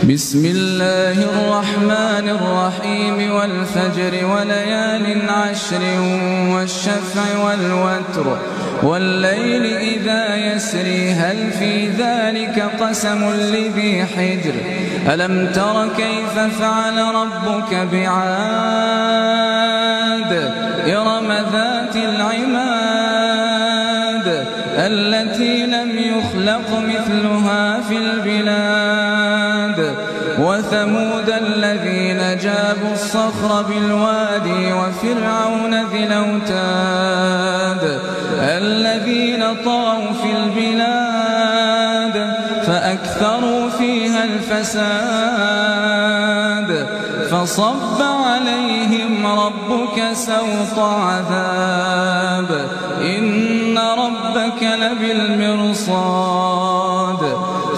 بسم الله الرحمن الرحيم والفجر وليال عشر والشفع والوتر والليل إذا يسري هل في ذلك قسم لذي حجر ألم تر كيف فعل ربك بعاد إرم ذات العماد التي لم يخلق مثلها في البلاد وثمود الذين جابوا الصخر بالوادي وفرعون ذي الأوتاد الذين طغوا في البلاد فأكثروا فيها الفساد فصب عليهم ربك سوط عذاب إن ربك لبالمرصاد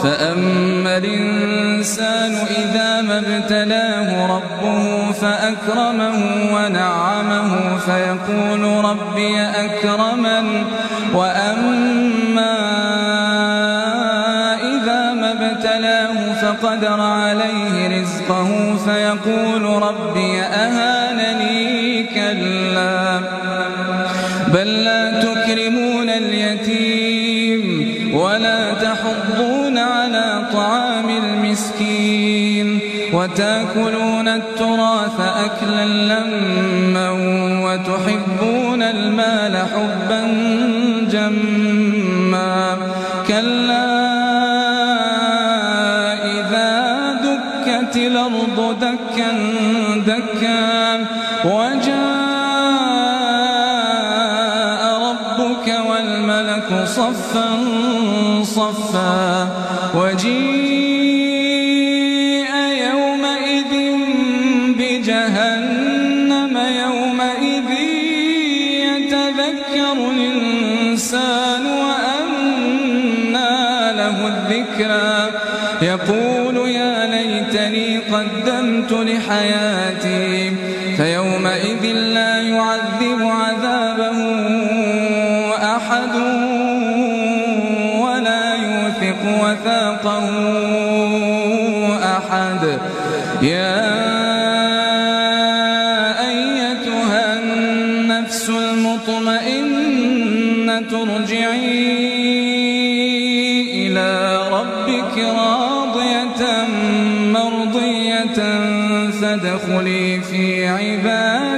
فأما الإنسان إذا ما ابتلاه ربه فأكرمه ونعمه فيقول ربي أكرمن وأما إذا ما ابتلاه فقدر عليه رزقه فيقول ربي أهانني كلا بل لا تكرمون اليتيم ولا تحضون على طعام المسكين وتأكلون التراث أكلا لما وتحبون المال حبا جما كلا إذا دكت الأرض دكا دكا وجاء ربك والملك صفا صفا وجيء يومئذ بجهنم يومئذ يتذكر الإنسان وأنى له الذكرى يقول يا ليتني قدمت لحياتي فيومئذ لا يعذب عذابه أحد ولا يوثق وثاقه أحد يا أيتها النفس المطمئنة ارجعي إلى ربك راضية مرضية فادخلي في عبادي